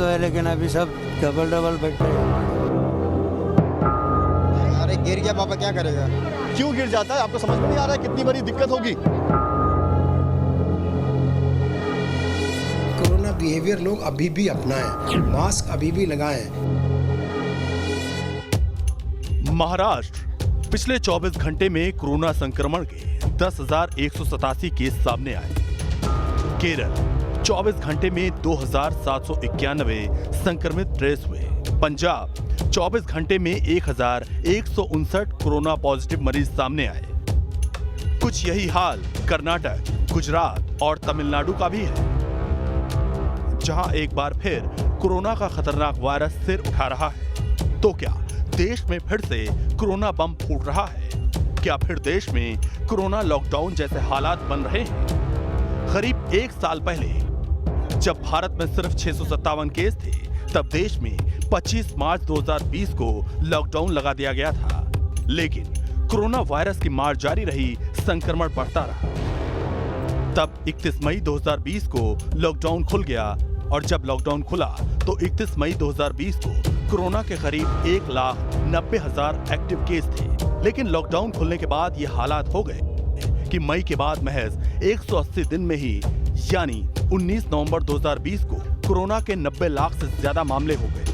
तो है, लेकिन अभी सब डबल डबल बैठे हैं। अरे गिर गया पापा, क्या करेगा? क्यों गिर जाता है आपको समझ में नहीं आ रहा है कितनी बड़ी दिक्कत होगी? कोरोना बिहेवियर लोग अभी भी अपनाएं, मास्क अभी भी लगाएं। महाराष्ट्र पिछले 24 घंटे में कोरोना संक्रमण के 10,187 केस सामने आए। केरल 24 घंटे में 2,791 संक्रमित ट्रेस हुए। पंजाब 24 घंटे में 1,159 कोरोना पॉजिटिव मरीज सामने आए। कुछ यही हाल कर्नाटक, गुजरात और तमिलनाडु का भी है, जहां एक बार फिर कोरोना का खतरनाक वायरस सिर उठा रहा है। तो क्या देश में फिर से कोरोना बम फूट रहा है? क्या फिर देश में कोरोना लॉकडाउन जैसे हालात बन रहे हैं? करीब एक साल पहले जब भारत में सिर्फ 657 केस थे, तब देश में 25 मार्च 2020 को लॉकडाउन लगा दिया गया था। लेकिन कोरोना वायरस की मार जारी रही, संक्रमण बढ़ता रहा। तब 31 मई 2020 को लॉकडाउन खुल गया और जब लॉकडाउन खुला तो 31 मई 2020 को कोरोना के करीब 1,90,000 एक्टिव केस थे। लेकिन लॉकडाउन खुलने के बाद ये हालात हो गए कि मई के बाद महज 180 दिन में ही यानी 19 नवंबर 2020 को कोरोना के 90 लाख से ज्यादा मामले हो गए।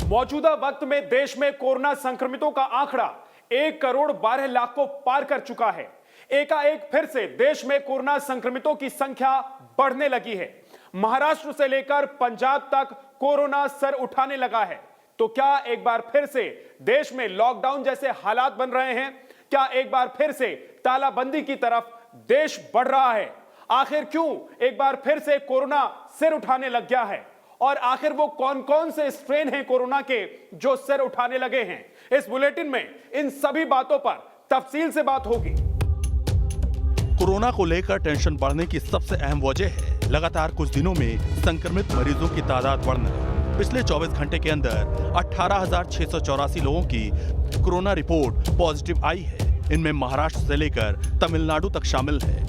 मौजूदा वक्त में देश में कोरोना संक्रमितों का आंकड़ा 1,12,00,000 को पार कर चुका है। एकाएक फिर से देश में कोरोना संक्रमितों की संख्या बढ़ने लगी है। महाराष्ट्र से लेकर पंजाब तक कोरोना सर उठाने लगा है। तो क्या एक बार फिर से देश में लॉकडाउन जैसे हालात बन रहे हैं? क्या एक बार फिर से तालाबंदी की तरफ देश बढ़ रहा है? आखिर क्यों एक बार फिर से कोरोना सिर उठाने लग गया है? और आखिर वो कौन कौन से स्ट्रेन हैं कोरोना के जो सिर उठाने लगे हैं? इस बुलेटिन में इन सभी बातों पर तफसील से बात होगी। कोरोना को लेकर टेंशन बढ़ने की सबसे अहम वजह है लगातार कुछ दिनों में संक्रमित मरीजों की तादाद बढ़ना। पिछले 24 घंटे के अंदर 18,684 लोगों की कोरोना रिपोर्ट पॉजिटिव आई है। इनमें महाराष्ट्र से लेकर तमिलनाडु तक शामिल है।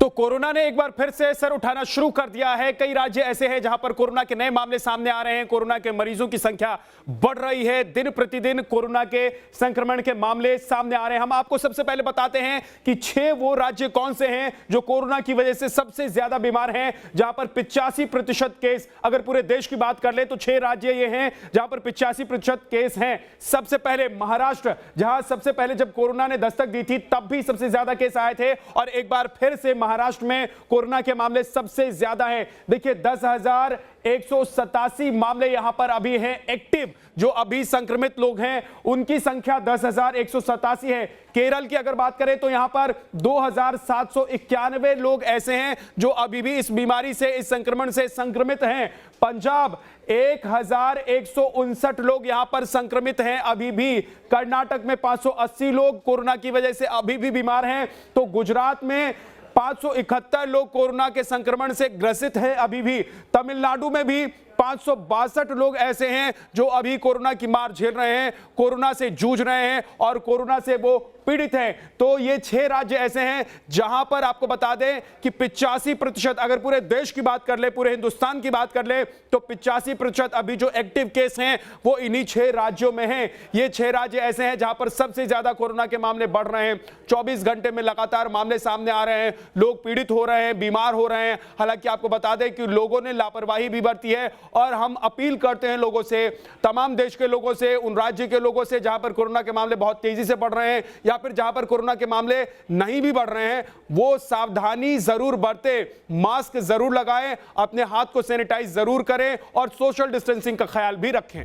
तो कोरोना ने एक बार फिर से सर उठाना शुरू कर दिया है। कई राज्य ऐसे हैं जहां पर कोरोना के नए मामले सामने आ रहे हैं। कोरोना के मरीजों की संख्या बढ़ रही है। दिन प्रतिदिन कोरोना के संक्रमण के मामले सामने आ रहे हैं। हम आपको सबसे पहले बताते हैं कि 6 वो राज्य कौन से हैं जो कोरोना की वजह से सबसे ज्यादा बीमार हैं, जहां पर 85% केस, अगर पूरे देश की बात कर ले तो 6 राज्य ये हैं जहां पर 85% केस हैं। सबसे पहले महाराष्ट्र, जहां सबसे पहले जब कोरोना ने दस्तक दी थी तब भी सबसे ज्यादा केस आए थे और एक बार फिर से महाराष्ट्र में कोरोना के मामले सबसे ज्यादा हैं। देखिए 10,187 मामले यहां पर अभी हैं एक्टिव। जो अभी संक्रमित लोग हैं उनकी संख्या 10,187 है। केरल की अगर बात करें तो यहां पर 2,791 लोग ऐसे हैं जो अभी भी इस बीमारी से, इस संक्रमण से संक्रमित हैं। पंजाब 1,159 लोग यहां पर संक्रमित हैं अभी भी। कर्नाटक में 580 लोग कोरोना की वजह से अभी भी बीमार हैं। तो गुजरात में 571 लोग कोरोना के संक्रमण से ग्रसित हैं अभी भी। तमिलनाडु में भी 562 लोग ऐसे हैं जो अभी कोरोना की मार झेल रहे हैं, कोरोना से जूझ रहे हैं और कोरोना से वो पीड़ित हैं। तो ये 6 राज्य ऐसे हैं जहां पर आपको बता दें कि 85%, अगर पूरे देश की बात कर ले, पूरे हिंदुस्तान की बात कर ले तो 85% अभी जो एक्टिव केस हैं वो इन्हीं 6 राज्यों में हैं। ये 6 राज्य ऐसे हैं जहां पर सबसे ज्यादा कोरोना के मामले बढ़ रहे हैं। 24 घंटे में लगातार मामले सामने आ रहे हैं, लोग पीड़ित हो रहे हैं, बीमार हो रहे हैं। हालांकि आपको बता दें कि लोगों ने लापरवाही भी बरती है और हम अपील करते हैं लोगों से, तमाम देश के लोगों से, उन राज्य के लोगों से जहां पर कोरोना के मामले बहुत तेजी से बढ़ रहे हैं या फिर जहां पर कोरोना के मामले नहीं भी बढ़ रहे हैं, वो सावधानी जरूर बरतें, मास्क जरूर लगाएं, अपने हाथ को सैनिटाइज जरूर करें और सोशल डिस्टेंसिंग का ख्याल भी रखें।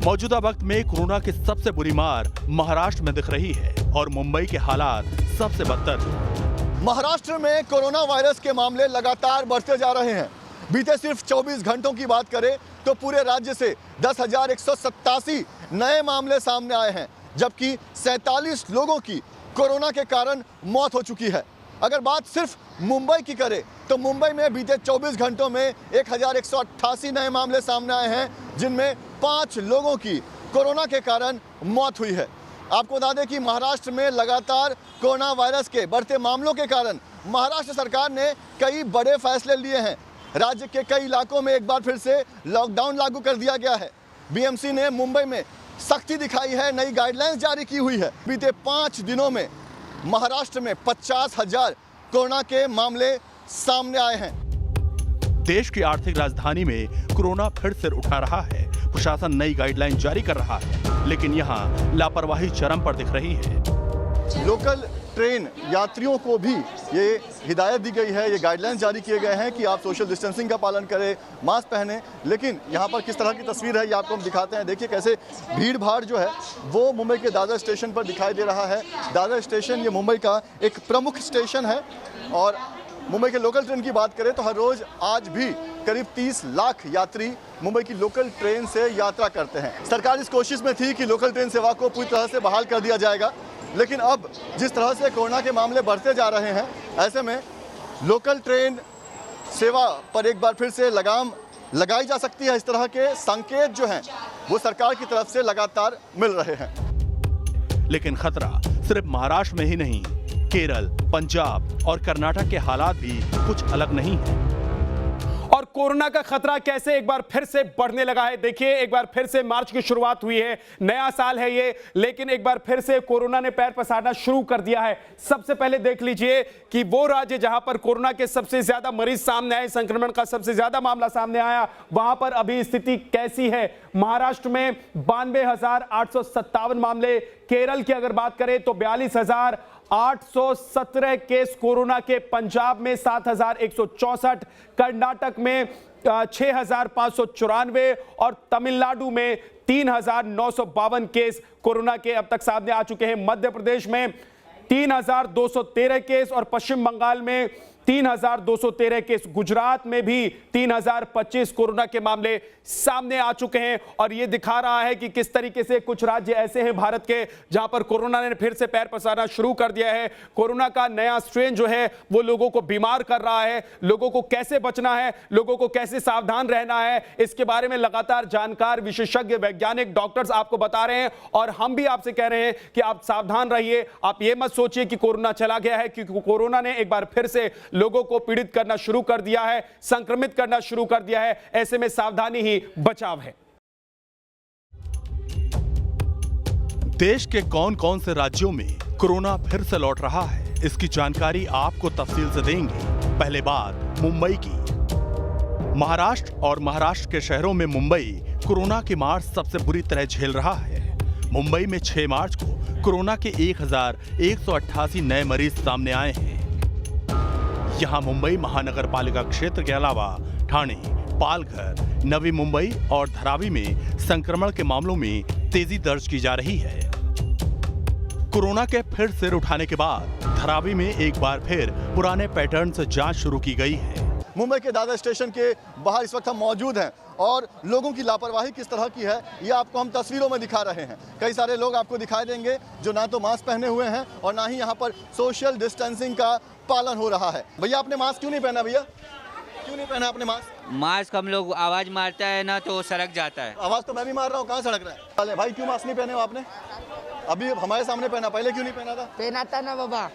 मौजूदा वक्त में कोरोना की सबसे बुरी मार महाराष्ट्र में दिख रही है और मुंबई के हालात सबसे बदतर हैं। महाराष्ट्र में कोरोना वायरस के मामले लगातार बढ़ते जा रहे हैं। बीते सिर्फ 24 घंटों की बात करें तो पूरे राज्य से 10,187 नए मामले सामने आए हैं, जबकि 47 लोगों की कोरोना के कारण मौत हो चुकी है। अगर बात सिर्फ मुंबई की करें तो मुंबई में बीते 24 घंटों में 1,188 नए मामले सामने आए हैं, जिनमें 5 लोगों की कोरोना के कारण मौत हुई है। आपको बता दें कि महाराष्ट्र में लगातार कोरोना वायरस के बढ़ते मामलों के कारण महाराष्ट्र सरकार ने कई बड़े फैसले लिए हैं। राज्य के कई इलाकों में एक बार फिर से लॉकडाउन लागू कर दिया गया है। बीएमसी ने मुंबई में सख्ती दिखाई है, नई गाइडलाइंस जारी की हुई है। बीते 5 दिनों में महाराष्ट्र में 50,000 कोरोना के मामले सामने आए हैं। देश की आर्थिक राजधानी में कोरोना फिर सिर उठा रहा है। प्रशासन नई गाइडलाइन जारी कर रहा है, लेकिन यहाँ लापरवाही चरम पर दिख रही है। लोकल ट्रेन यात्रियों को भी ये हिदायत दी गई है, ये गाइडलाइंस जारी किए गए हैं कि आप सोशल डिस्टेंसिंग का पालन करें, मास्क पहने। लेकिन यहाँ पर किस तरह की तस्वीर है ये आपको हम दिखाते हैं। देखिए कैसे भीड़ भाड़ जो है वो मुंबई के दादर स्टेशन पर दिखाई दे रहा है। दादर स्टेशन ये मुंबई का एक प्रमुख स्टेशन है और मुंबई के लोकल ट्रेन की बात करें तो हर रोज आज भी करीब 30 लाख यात्री मुंबई की लोकल ट्रेन से यात्रा करते हैं। सरकार इस कोशिश में थी कि लोकल ट्रेन सेवा को पूरी तरह से बहाल कर दिया जाएगा, लेकिन अब जिस तरह से कोरोना के मामले बढ़ते जा रहे हैं, ऐसे में लोकल ट्रेन सेवा पर एक बार फिर से लगाम लगाई जा सकती है। इस तरह के संकेत जो हैं वो सरकार की तरफ से लगातार मिल रहे हैं। लेकिन खतरा सिर्फ महाराष्ट्र में ही नहीं, केरल, पंजाब और कर्नाटक के हालात भी कुछ अलग नहीं है। और कोरोना का खतरा कैसे एक बार फिर से बढ़ने लगा है। देखिए, एक बार फिर से मार्च की शुरुआत हुई है, नया साल है ये, लेकिन एक बार फिर से कोरोना ने पैर पसारना शुरू कर दिया है। सबसे पहले देख लीजिए कि वो राज्य जहां पर कोरोना के सबसे ज्यादा मरीज सामने आए, संक्रमण का सबसे ज्यादा मामला सामने आया, वहां पर अभी स्थिति कैसी है। महाराष्ट्र में 92,857 मामले, केरल की अगर बात करें तो 42,817 केस कोरोना के, पंजाब में 7,164, कर्नाटक में 6,594 और तमिलनाडु में 3,952 केस कोरोना के अब तक सामने आ चुके हैं। मध्य प्रदेश में 3,213 केस और पश्चिम बंगाल में 3,213 केस, गुजरात में भी 3,025 कोरोना के मामले सामने आ चुके हैं। और यह दिखा रहा है कि किस तरीके से कुछ राज्य ऐसे हैं भारत के जहां पर कोरोना ने फिर से पैर पसारना शुरू कर दिया है। कोरोना का नया स्ट्रेन जो है वो लोगों को बीमार कर रहा है। लोगों को कैसे बचना है, लोगों को कैसे सावधान रहना है, इसके बारे में लगातार जानकार, विशेषज्ञ, वैज्ञानिक, डॉक्टर्स आपको बता रहे हैं। और हम भी आपसे कह रहे हैं कि आप सावधान रहिए। आप ये मत सोचिए कि कोरोना चला गया है, क्योंकि कोरोना ने एक बार फिर से लोगों को पीड़ित करना शुरू कर दिया है, संक्रमित करना शुरू कर दिया है। ऐसे में सावधानी ही बचाव है। देश के कौन कौन से राज्यों में कोरोना फिर से लौट रहा है, इसकी जानकारी आपको तफसील से देंगे। पहले बात मुंबई की। महाराष्ट्र और महाराष्ट्र के शहरों में मुंबई कोरोना की मार सबसे बुरी तरह झेल रहा है। मुंबई में 6 मार्च को कोरोना के 1,188 नए मरीज सामने आए हैं। यहाँ मुंबई महानगर पालिका क्षेत्र के अलावा ठाणे, पालघर, नवी मुंबई और धारावी में संक्रमण के मामलों में तेजी दर्ज की जा रही है। कोरोना के फिर सिर उठाने के बाद धारावी में एक बार फिर पुराने पैटर्न से जांच शुरू की गई है। मुंबई के दादर स्टेशन के बाहर इस वक्त हम मौजूद हैं और लोगों की लापरवाही किस तरह की है ये आपको हम तस्वीरों में दिखा रहे हैं। कई सारे लोग आपको दिखाई देंगे जो ना तो मास्क पहने हुए हैं और ना ही यहाँ पर सोशल डिस्टेंसिंग का पालन हो रहा है। भैया आपने मास्क क्यों नहीं पहना? भैया क्यों नहीं पहना आपने मास्क? मास्क हम लोग आवाज मारता है ना तो सड़क जाता है। आवाज तो मैं भी मार रहा हूँ, कहाँ सड़क रहा है? चले भाई, क्यों मास्क नहीं पहने हो आपने? अभी हमारे सामने पहना, पहले क्यों नहीं पहना था? पहना था ना बाबा।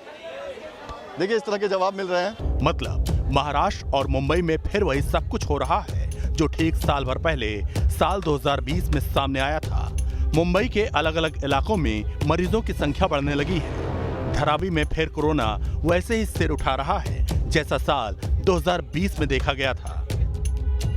देखिए इस तरह के जवाब मिल रहे हैं। मतलब महाराष्ट्र और मुंबई में फिर वही सब कुछ हो रहा है जो ठीक साल भर पहले साल 2020 में सामने आया था। मुंबई के अलग अलग इलाकों में मरीजों की संख्या बढ़ने लगी है। धारावी में फिर कोरोना वैसे ही सिर उठा रहा है जैसा साल 2020 में देखा गया था।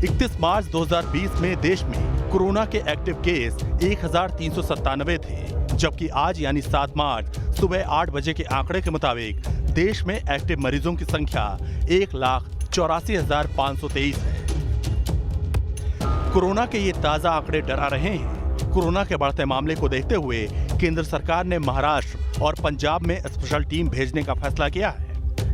31 मार्च 2020 में देश में कोरोना के एक्टिव केस 1,397 थे, जबकि आज यानी 7 मार्च सुबह 8 बजे के आंकड़े के मुताबिक देश में एक्टिव मरीजों की संख्या 1,84,523 है। कोरोना के ये ताजा आंकड़े डरा रहे हैं। कोरोना के बढ़ते मामले को देखते हुए केंद्र सरकार ने महाराष्ट्र और पंजाब में स्पेशल टीम भेजने का फैसला किया है।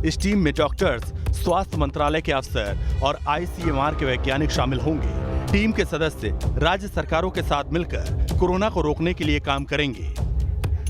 इस टीम में डॉक्टर्स, स्वास्थ्य मंत्रालय के अफसर और ICMR के वैज्ञानिक शामिल होंगे। टीम के सदस्य राज्य सरकारों के साथ मिलकर कोरोना को रोकने के लिए काम करेंगे।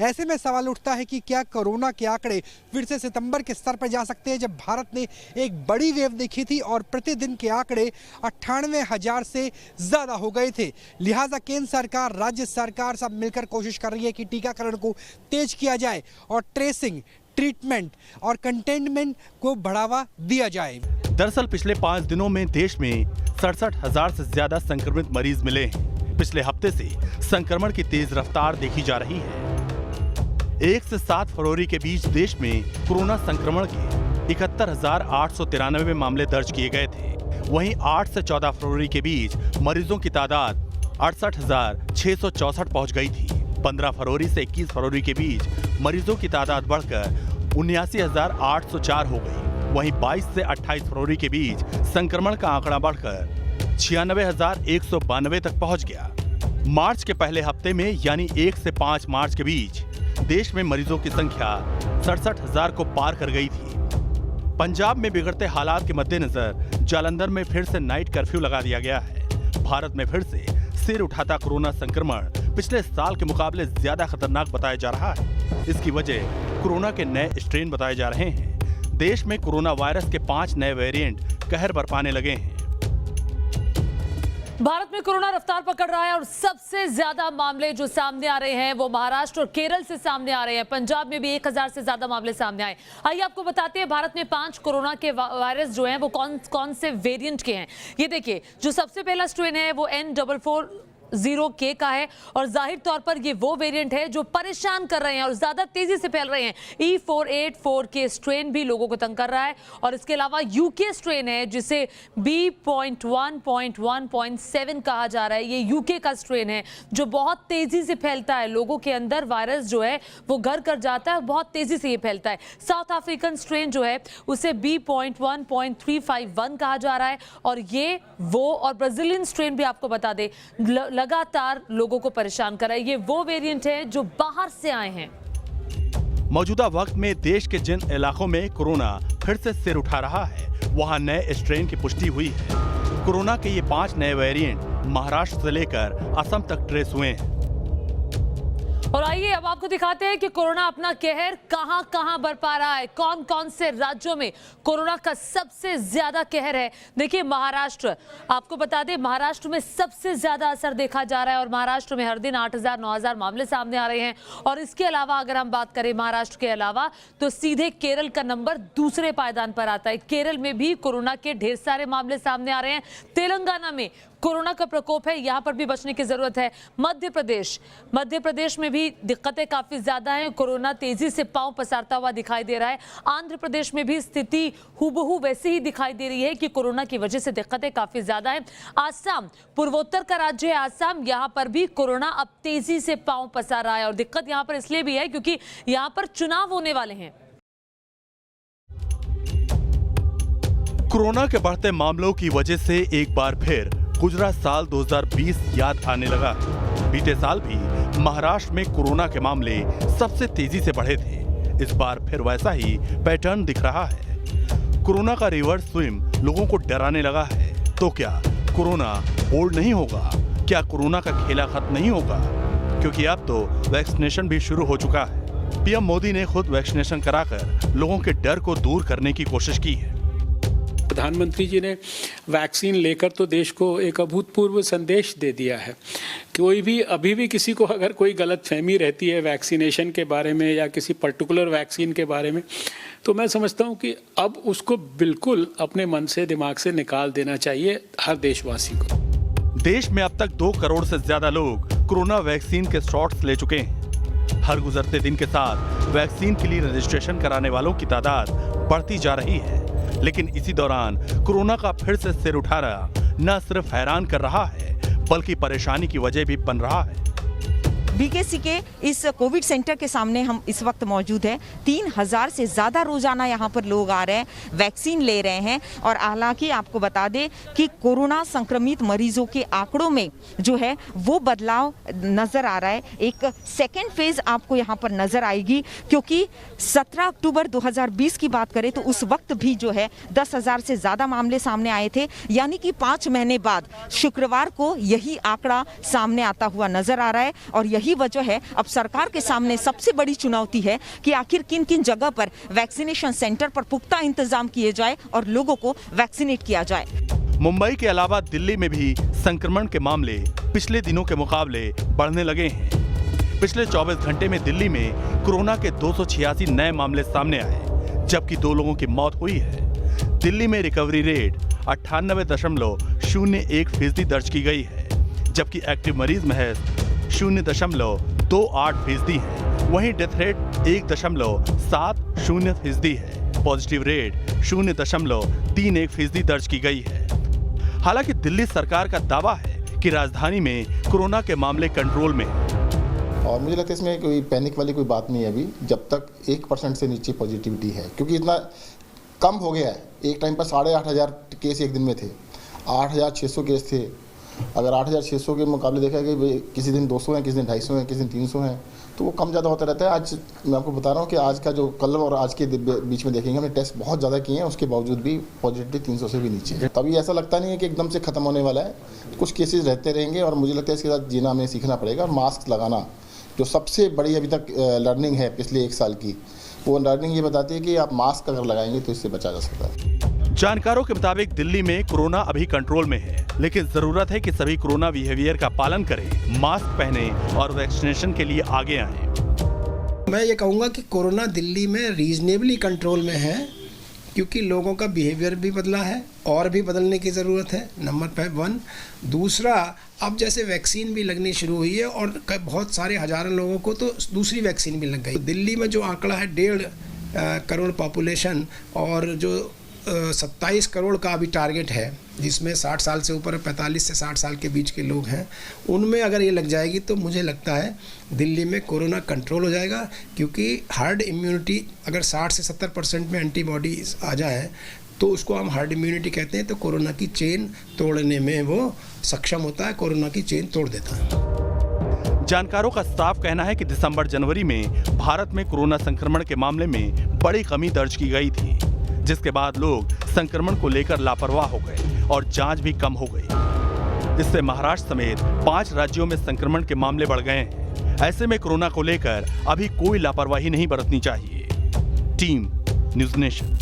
ऐसे में सवाल उठता है कि क्या कोरोना के आंकड़े फिर से सितंबर के स्तर पर जा सकते हैं, जब भारत ने एक बड़ी वेव देखी थी और प्रतिदिन के आंकड़े 98,000 से ज़्यादा हो गए थे। लिहाजा केंद्र सरकार, राज्य सरकार सब मिलकर कोशिश कर रही है कि टीकाकरण को तेज किया जाए और ट्रेसिंग, ट्रीटमेंट और कंटेनमेंट को बढ़ावा दिया जाए। दरअसल पिछले 5 दिनों में देश में 67,000 से ज्यादा संक्रमित मरीज मिले हैं। पिछले हफ्ते से संक्रमण की तेज रफ्तार देखी जा रही है। 1 से 7 फरवरी के बीच देश में कोरोना संक्रमण के 71,893 मामले दर्ज किए गए थे। वहीं 8 से 14 फरवरी के बीच मरीजों की तादाद 68,664 पहुंच गई थी। 15 फरवरी से 21 फरवरी के बीच मरीजों की तादाद बढ़कर 79,804 हो गई। वहीं 22 से 28 फरवरी के बीच संक्रमण का आंकड़ा बढ़कर 96,192 तक पहुंच गया। मार्च के पहले हफ्ते में यानी 1 से 5 मार्च के बीच देश में मरीजों की संख्या 67,000 को पार कर गई थी। पंजाब में बिगड़ते हालात के मद्देनजर जालंधर में फिर से नाइट कर्फ्यू लगा दिया गया है। भारत में फिर से सिर उठाता कोरोना संक्रमण पिछले साल के मुकाबले ज्यादा खतरनाक बताया जा रहा है। इसकी वजह कोरोना के नए स्ट्रेन बताए जा रहे हैं। देश में कोरोना वायरस के 5 नए वेरिएंट कहर बरपाने लगे हैं। भारत में कोरोना रफ्तार पकड़ रहा है और सबसे ज्यादा मामले जो सामने आ रहे हैं वो महाराष्ट्र और केरल से सामने आ रहे हैं। पंजाब में भी 1000 से ज्यादा मामले सामने आए। आइए आपको बताते हैं भारत में 5 कोरोना के वायरस जो हैं वो कौन से वेरिएंट के हैं। ये देखिए, जो सबसे पहला स्ट्रेन है वो N440K का है और जाहिर तौर पर ये वो वेरिएंट है जो परेशान कर रहे हैं और ज्यादा तेजी से फैल रहे हैं। E484K स्ट्रेन भी लोगों को तंग कर रहा है और इसके अलावा यूके स्ट्रेन है जिसे B.1.1.7 कहा जा रहा है। ये यूके का स्ट्रेन है जो बहुत तेजी से फैलता है। लोगों के अंदर वायरस जो है वो घर कर जाता है, बहुत तेजी से ये फैलता है। साउथ अफ्रीकन स्ट्रेन जो है उसे B.1.351 कहा जा रहा है और ये वो और ब्राजीलियन स्ट्रेन भी आपको बता दे लगातार लोगों को परेशान कर रहा है। ये वो वेरिएंट है जो बाहर से आए हैं। मौजूदा वक्त में देश के जिन इलाकों में कोरोना फिर से सिर उठा रहा है वहां नए स्ट्रेन की पुष्टि हुई है। कोरोना के ये 5 नए वेरिएंट महाराष्ट्र से लेकर असम तक ट्रेस हुए हैं। और आइए अब आपको दिखाते हैं कि कोरोना अपना कहर कहां बरपा रहा है। कौन कौन से राज्यों में कोरोना का सबसे ज्यादा कहर है। देखिए, महाराष्ट्र, आपको बता दें महाराष्ट्र में सबसे ज्यादा असर देखा जा रहा है और महाराष्ट्र में हर दिन 8,000 9,000 मामले सामने आ रहे हैं। और इसके अलावा अगर हम बात करें महाराष्ट्र के अलावा तो सीधे केरल का नंबर दूसरे पायदान पर आता है। केरल में भी कोरोना के ढेर सारे मामले सामने आ रहे हैं। तेलंगाना में कोरोना का प्रकोप है, यहां पर भी बचने की जरूरत है। मध्य प्रदेश में भी दिक्कतें काफी ज्यादा हैं। कोरोना तेजी से पांव पसारता हुआ दिखाई दे रहा है। आंध्र प्रदेश में भी स्थिति हूबहू वैसी ही दिखाई दे रही है कि कोरोना की वजह से दिक्कतें काफी ज्यादा हैं। आसाम, पूर्वोत्तर का राज्य है आसाम, यहां पर भी कोरोना अब तेजी से पांव पसार रहा है और दिक्कत यहां पर इसलिए भी है क्योंकि यहां पर चुनाव होने वाले हैं। कोरोना के बढ़ते मामलों की वजह से एक बार फिर गुजरा साल 2020 याद आने लगा। बीते साल भी महाराष्ट्र में कोरोना के मामले सबसे तेजी से बढ़े थे। इस बार फिर वैसा ही पैटर्न दिख रहा है। कोरोना का रिवर्स स्विम लोगों को डराने लगा है। तो क्या कोरोना होल्ड नहीं होगा? क्या कोरोना का खेला खत्म नहीं होगा? क्योंकि अब तो वैक्सीनेशन भी शुरू हो चुका है। पीएम मोदी ने खुद वैक्सीनेशन कराकर लोगों के डर को दूर करने की कोशिश की है। प्रधानमंत्री जी ने वैक्सीन लेकर तो देश को एक अभूतपूर्व संदेश दे दिया है। कोई भी अभी भी किसी को अगर कोई गलतफहमी रहती है वैक्सीनेशन के बारे में या किसी पर्टिकुलर वैक्सीन के बारे में, तो मैं समझता हूं कि अब उसको बिल्कुल अपने मन से, दिमाग से निकाल देना चाहिए हर देशवासी को। देश में अब तक 2 करोड़ से ज्यादा लोग कोरोना वैक्सीन के शॉट्स ले चुके हैं। हर गुजरते दिन के साथ वैक्सीन के लिए रजिस्ट्रेशन कराने वालों की तादाद बढ़ती जा रही है। लेकिन इसी दौरान कोरोना का फिर से सिर उठाना न सिर्फ हैरान कर रहा है बल्कि परेशानी की वजह भी बन रहा है। बीकेसी के इस कोविड सेंटर के सामने हम इस वक्त मौजूद हैं। 3000 से ज़्यादा रोजाना यहाँ पर लोग आ रहे हैं, वैक्सीन ले रहे हैं। और हालांकि आपको बता दें कि कोरोना संक्रमित मरीजों के आंकड़ों में जो है वो बदलाव नज़र आ रहा है। एक सेकेंड फेज आपको यहाँ पर नज़र आएगी, क्योंकि 17 अक्टूबर 2020 की बात करें तो उस वक्त भी जो है 10,000 से ज़्यादा मामले सामने आए थे। यानी कि 5 महीने बाद शुक्रवार को यही आंकड़ा सामने आता हुआ नज़र आ रहा है। और यही वजह है अब सरकार के सामने सबसे बड़ी चुनौती है कि आखिर किन किन जगह पर वैक्सीनेशन सेंटर पर पुख्ता इंतजाम किए जाए और लोगों को वैक्सीनेट किया जाए। मुंबई के अलावा दिल्ली में भी संक्रमण के मामले पिछले दिनों के मुकाबले बढ़ने लगे हैं। पिछले 24 घंटे में दिल्ली में कोरोना के 286 नए मामले सामने आए, जबकि 2 लोगों की मौत हुई है। दिल्ली में रिकवरी रेट 98.01% दर्ज की गई है, जबकि एक्टिव मरीज महज 0.28% है। वहीं डेथ रेट 1.70% है। पॉजिटिव रेट 0.31% दर्ज की गई है। हालांकि दिल्ली सरकार का दावा है कि राजधानी में कोरोना के मामले कंट्रोल में हैं। और मुझे लगता है इसमें कोई पैनिक वाली कोई बात नहीं है अभी, जब तक 1% से नीचे पॉजिटिविटी है, क्योंकि इतना कम हो गया है। एक टाइम पर 8,500 केस एक दिन में थे, 8,600 केस थे। अगर 8,600 के मुकाबले देखा कि किसी दिन 200 हैं, किसी दिन 250 हैं, किसी दिन 300 हैं, तो वो कम ज़्यादा होता रहता है। आज मैं आपको बता रहा हूँ कि आज का जो कल और आज के बीच में देखेंगे, हमने टेस्ट बहुत ज़्यादा किए हैं, उसके बावजूद भी पॉजिटिविटी 300 से भी नीचे है। तभी ऐसा लगता नहीं है कि एकदम से ख़त्म होने वाला है, कुछ केसेस रहते रहेंगे और मुझे लगता है इसके साथ जीना हमें सीखना पड़ेगा। और मास्क लगाना जो सबसे बड़ी अभी तक लर्निंग है पिछले 1 साल की, वो लर्निंग ये बताती है कि आप मास्क अगर लगाएंगे तो इससे बचा जा सकता है। जानकारों के मुताबिक दिल्ली में कोरोना अभी कंट्रोल में है, लेकिन जरूरत है कि सभी कोरोना बिहेवियर का पालन करें, मास्क पहने और वैक्सीनेशन के लिए आगे आएं। मैं ये कहूँगा कि कोरोना दिल्ली में रीजनेबली कंट्रोल में है, क्योंकि लोगों का बिहेवियर भी बदला है और भी बदलने की ज़रूरत है, नंबर 1। दूसरा, अब जैसे वैक्सीन भी लगनी शुरू हुई है और बहुत सारे हज़ारों लोगों को तो दूसरी वैक्सीन भी लग गई। दिल्ली में जो आंकड़ा है 1.5 करोड़ पॉपुलेशन और जो 27 करोड़ का अभी टारगेट है, जिसमें 60 साल से ऊपर 45 से 60 साल के बीच के लोग हैं, उनमें अगर ये लग जाएगी तो मुझे लगता है दिल्ली में कोरोना कंट्रोल हो जाएगा। क्योंकि हर्ड इम्यूनिटी अगर 60 से 70% में एंटीबॉडीज आ जाए तो उसको हम हर्ड इम्यूनिटी कहते हैं। तो कोरोना की चेन तोड़ने में वो सक्षम होता है, कोरोना की चेन तोड़ देता है। जानकारों का साफ कहना है कि दिसंबर-जनवरी में भारत में कोरोना संक्रमण के मामले में बड़ी कमी दर्ज की गई थी, जिसके बाद लोग संक्रमण को लेकर लापरवाह हो गए और जांच भी कम हो गई। इससे महाराष्ट्र समेत 5 राज्यों में संक्रमण के मामले बढ़ गए हैं। ऐसे में कोरोना को लेकर अभी कोई लापरवाही नहीं बरतनी चाहिए। Team news nation.